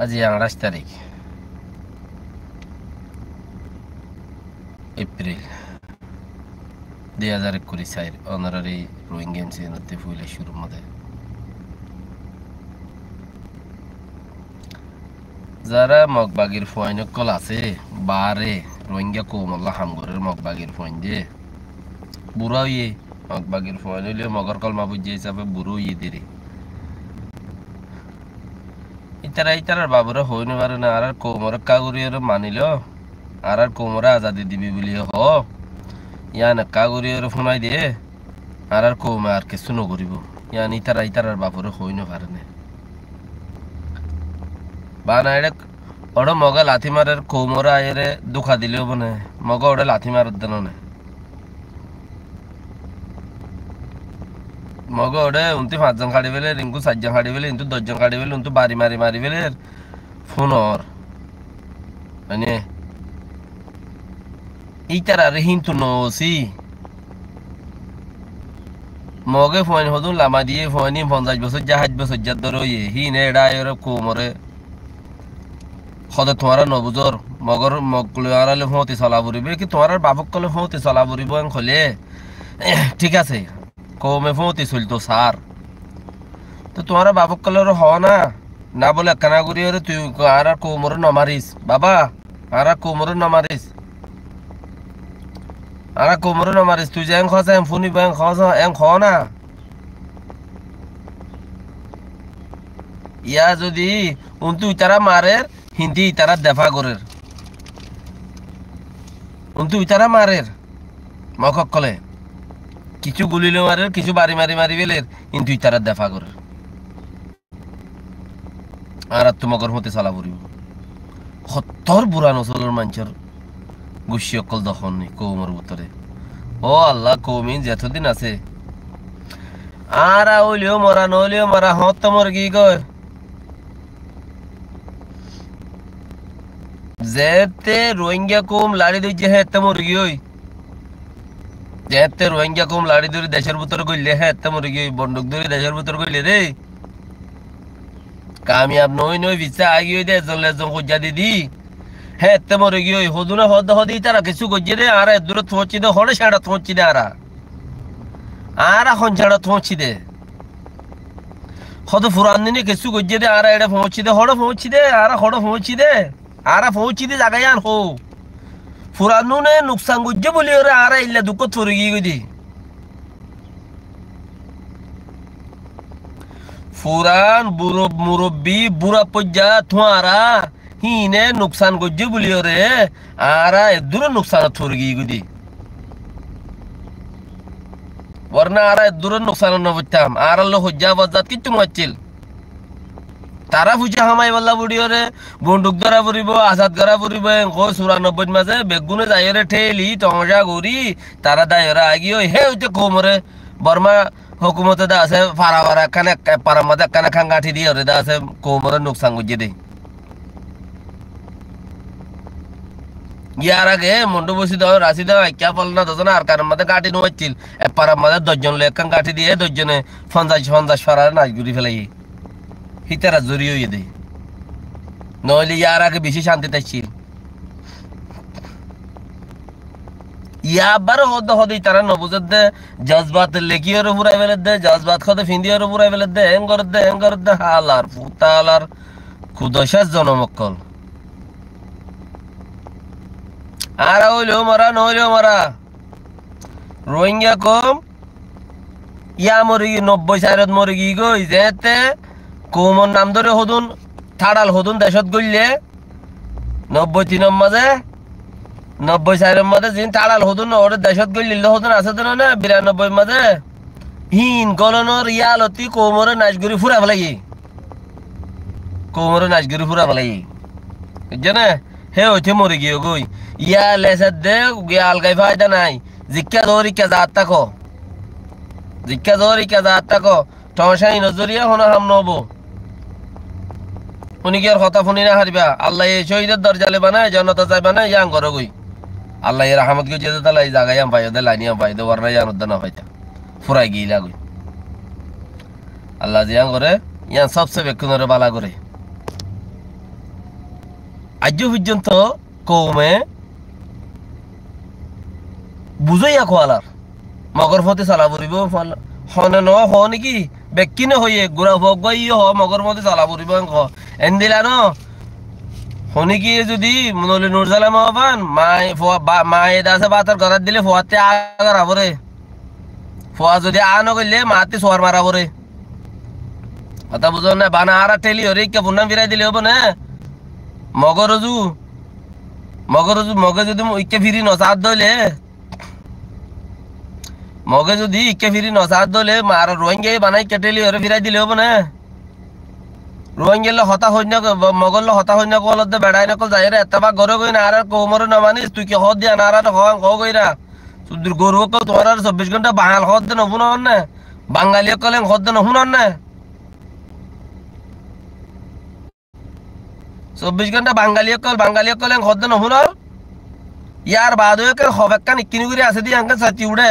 আজি 28 তারিখ April 2021 honorary Rohingya ইনসিডেন্টে ফুলে শুরু মধ্যে যারা মগবাগির ফয়নকল আছে বারে রোহিঙ্গা কোমল্লা হামগরের মগবাগির ফয়ন দিয়ে বুড়া ইয়ে মগবাগির ফয়ন হইলে মগর কলমা বুঝে হিসাবে বুড়ো ইয়ে দিরে ইতারার বাবুরা হইনে পারে না আর কোমর কাগুরিয়র মানিল আর কোমরে আজাদি দিবি বলি হ ইয়ান কাগুরিয়র ফোনাই দিয়ে আর কৌমে আর কিছু নকরিব ইয়ান ইতারার বাবুরা হইনে পারে না বানা এটা ওটা মগা লাথি মারের কৌমরা আয়েরে দুঃখা দিলেও বনে মগা ওটা লাথি মারার দেন না মগ ওটা উনতি 5 জন খাড়ি পেলে রিঙ্কু 4 জন খাড়ি পেলে কিন্তু 10 জন খাড়ি পেলে উন্তু বাড়ি মারি পেলে ফোনর মানে ইতার আর হিন্তু নসি মগে ফোন হদুন লামা দিয়ে ফোনি 50 বছর জাহাজ বছর যার ধরে হিনে এড়ায় কোমরে সদে তোমার নবুজর মগর মগলে ফোঁতি চলা ফুরিবে কি তোমার বাপক কলে ফোঁতি চলা ফুরিব খলে ঠিক আছে কৌমে ফোঁতি চলতো সার তো তোমার বাপক কলের হ না না বলে কানা করি তুই আর কোমরে নমারিস বাবা আর কোমরে নমারিস আর কোমরে নমারিস তুই যে খস এম ফুনি ব্যাং খস এম খ না ইয়া যদি উন্তু তারা মারের হিন্দি তারা দেফা করের উন্তু তারা মারের মকক কলে কিছু গুলিলে মারের কিছু বাড়ি মারি বেলের কিন্তু তারা দেফা করের আর তোমার মতে চালা পড়িব সত্তর বুড়া নচলের মানুষের গুছি অকল দখন নেই কৌমর উত্তরে ও আল্লাহ কৌমিন যেতদিন আছে আর ওইলেও মরা নইলেও মরা হত তোমার কি কয় যেতে রোহিঙ্গা কম লাড়ি দিচ্ছে হ্যাঁ মুরগি ওই যেতে রোহিঙ্গা কম লাড়ি ধরে দেশের ভিতরে গইলে হ্যাঁ মুরগি ওই বন্দুক ধরে দেশের ভিতরে গইলে রে কামিয়াব নই ভিসা আগি ওই দেশ খুঁজা দিদি হ্যাঁ মুরগি ওই হদুনা হদি তারা কিছু গজ্জে রে আর দূরে থোঁচি দে হড়ে সেটা থোঁচি দে আর এখন সেটা থোঁচি দে হদ ফুরান দিনে কিছু গজ্জে দে আর এটা পৌঁছি দে হড়ে পৌঁছি দে আর হড়ে পৌঁছি দে আর পৌঁছি দে জায়গায় আর হো ফুরানো নে নুকসান গুজ্জে বলি ওরে আর ইল্লা দুঃখ থরি গিয়ে গদি ফুরান মুরব্বী বুড়া পর্যা থোয়ারা হিনে নুকসান গুজ্জে বলি ওরে আর দূরে নুকসান থরি গিয়ে গদি বর্ণা আর দূরে নুকসান নবতাম আর আল্লাহ হজ্জা বাজাত কিচ্ছু মাচ্ছিল তারা ফুচা হামাই বল্লা বুড়িওরে বন্দুক ধরা পড়িব আজাদ করা পড়িব 94 মাঝে বেগুনে যাইরে ঠেলি টমজা গরি তারা দায়রা আগিও হে হইতে কোমরে বর্মা হুকুমতে দা আছে ফারা কানে পারা মাদা কানে খাঙ্গাঠি দিয়ে রে দা আছে কোমরে নুকসান গুজে দে ইয়ার আগে মন্ডু বসি দাও রাশি দাও ক্যা ফলনা দজন আর কার মাদা গাঠি নইছিল পারা মাদা 10 জন লেখান গাঠি দিয়ে 10 জনে 50 ফারা নাচ গুরি ফেলাই হিতারা জড়িয়ে হয়ে দেয় নইলে ইয়ার আগে বেশি শান্তি থাকছিল ইয়াবার হদে তারা নবুজত দে জজবাত লেকিওর পুরাই ফেলে দে জজবাত খদে ফিন্দিওর পুরাই ফেলে দে এং করে দে হালার ফুতালার খুদশাস জনমক্কল আর হইলেও মারা নইলেও মারা রোহিঙ্গা কম ইয়া মরি 90 সাইরত মরি গি গই যেতে কৌমর নাম ধরে হদুন থাড়াল হদুন দেশত গইলে 93 মাঝে 90 মাঝে যিন থাড়াল হদুন ওর দেশত গইলে হদুন আছে তো না 92 মাঝে হিন গলনর ইয়ালতি কৌমরে নাচগুরি ফুরা ফেলাই কৌমরে নাচগুরি ফুরা ফেলাই জানে হে হইতে মরে গিয়ে গই ইয়া লেসার দে গিয়াল গাই ফায়দা নাই জিক্কা দৌরি কে জাত তাকো জিক্কা দৌরি কে জাত তাকো টমসাই নজরিয়া হনা হাম নবো উনি কি আর কথা শুনি না হারিবা আল্লাহ এই শহীদের দরজালে বানায় জনতা চাই বানায় ইয়াং করো গই আল্লাহ এর রহমত কে যেতে তালা এই জায়গায় আম পাই দে লাইনিয়াম পাই দে ওরনা ইয়ান উদ্দানা পাইতা ফুরাই গিলা গই আল্লাহ জিয়াং করে ইয়ান সবসে বেকুনরে বালা করে আজ পর্যন্ত কৌমে বুঝাইয়া খোয়ালার মগর ফতে চালা পড়িব হনে ন হ নেকি বেকিনে হইয়ে গুড়া ভোগ হ মগর ফতে চালা পড়িব এন দিলা ন হনি কি যদি নলি নুরজালা মহাবান মায়ে দাসে বাতার ঘরাত দিলে ফোয়াতে আগার আবরে ফোয়া যদি নগলে মাতে সোয়ার মারা পরে কথা বুঝো না বানা আর ঠেলি হরে কে বুনাম ফিরাই দিলে হবো না মগরজু মগে যদি ইকে ফিরি নসাদ দইলে মগে যদি ইকে ফিরি নসাদ দইলে মার রোহিঙ্গা বানাই কেটেলি হরে ফিরাই দিলে হবো না রোহিঙ্গা হতা হইনা মগল হতা হইনা কলতে বেড়াই নকল যাই রে এতবা গরো কই না আর কোমর না মানিস তুই কি হদ দিয়া না আর কই না সুদূর গরু কল তোমার 24 ঘন্টা বাঙাল হদ দেন হুন না বাঙালি কলে হদ দেন হুন না 24 ঘন্টা বাঙালি কলে হদ দেন হুন ইয়ার বাদ হয়ে হবেকান ইকিনি করে আছে দি আঙ্কে সাথী উড়ে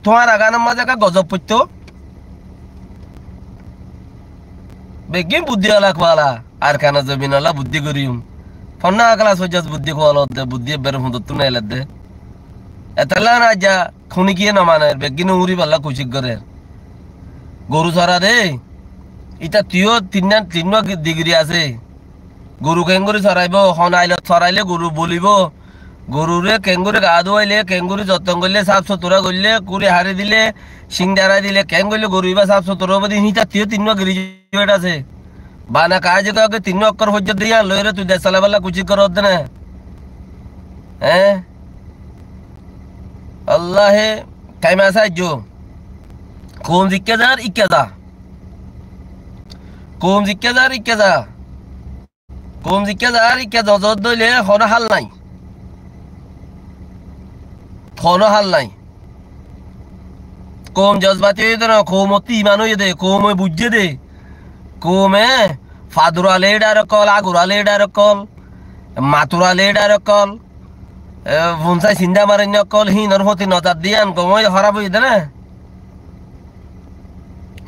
তোমার আগানের মাঝে একটা গজব পড়তো বেগিন বুদ্ধি আলা খোয়ালা আর কানা জমিন আলা বুদ্ধি করিম ফন্না আকলা সজাস বুদ্ধি খোয়াল দে বুদ্ধি বের হুন তো নাই দে এতলা না যা খুনি কি না মানে বেগিন উড়ি পাল্লা কুচিক করে গরু ছড়া দে ইটা তিও তিন ডিগ্রি আছে গরু কেঙ্গুরি ছড়াইব হন আইলে ছড়াইলে গরু বলিব গরুরে কেঙ্গুরি গা ধোয়াইলে কেঙ্গুরি যত্ন করলে সাফ সুতরা করলে কুড়ি হারি দিলে সিংডারা দিলে কেন করলে গরু বা সাফ সুতরা হবে হিতা তিও তিন গ্রাজুয়েট আছে বানা কাজ কাউকে 3 অক্ষর পর্যন্ত দিয়া লইরে তুই দেশ চালাবেলা কুচি কর না হ্যাঁ আল্লাহে কাইমা সাহায্য কোম জিজ্ঞা যার ইক্কা যা কোম জিজ্ঞা যার ইক্কা যা কোম জিজ্ঞা যার ইক্কা যত দইলে হন হাল নাই কোম জজবাতি হয়ে দে না কোমতি ইমান হয়ে দে কোমে বুঝে দে কোমে ফাদুরা লেডার কল আগুরা লেডার কল মাতুরা লেডার কল ভুনসাই চিন্তা মারেন কল হিনর মতি নজার দিয়ান কমই হরাপ হয়ে দে না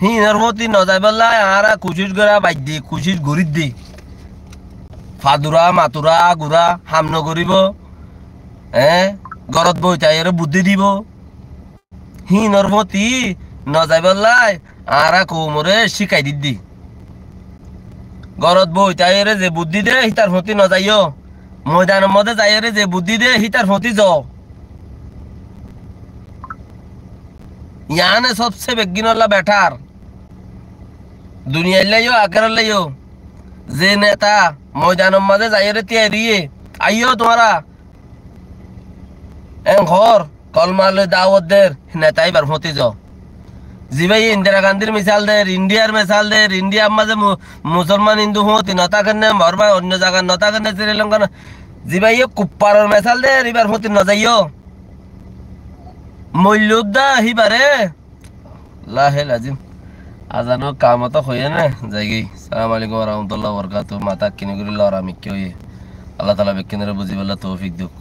হিনর মতি নজাই বললা আর কুচিস গড়া বাইর দি কুচিস গরিব দি ফাদুরা মাতুরা আগুরা হামন করিব গরত বই তাই বুদ্ধি দিব হিনর মতি নজাই বললাই আর কোমরে শিখাই দিদি গরত বই তাই যে বুদ্ধি দে হিতার মতি নজাইও ময়দানের মধ্যে যাই যে বুদ্ধি দে হিতার মতি য ইয়ানে সবচেয়ে বেগিনল্লা বেঠার দুনিয়ার লাইও আখেরার লাইও যে নেতা ময়দানের মাঝে যাই তিয়াই দিয়ে আইও তোমারা ঘর কলমালে দাওয়াতদের নেতাই বার মতি য জি ভাই ইন্দিরা গান্ধীর মিসাল দের ইন্ডিয়ার মিসাল দের ইন্ডিয়ার মাঝে মুসলমান হিন্দু হতি নতা কেনে মরবা অন্য জায়গার নতা কেনে শ্রীলঙ্কা জি ভাই কুপ্পারর মিসাল দের এবার হতি নজাইও মূল্যদা হিবারে লাহে লাজিম আজানো কামত হয়ে না যাইগি সালাম আলাইকুম ওয়া রাহমাতুল্লাহি ওয়া বারাকাতুহু মাতা কিনে গুলি লরা মিক্কি হয়ে আল্লাহ তাআলা বেকিনের বুঝিবাল্লাহ তৌফিক দিক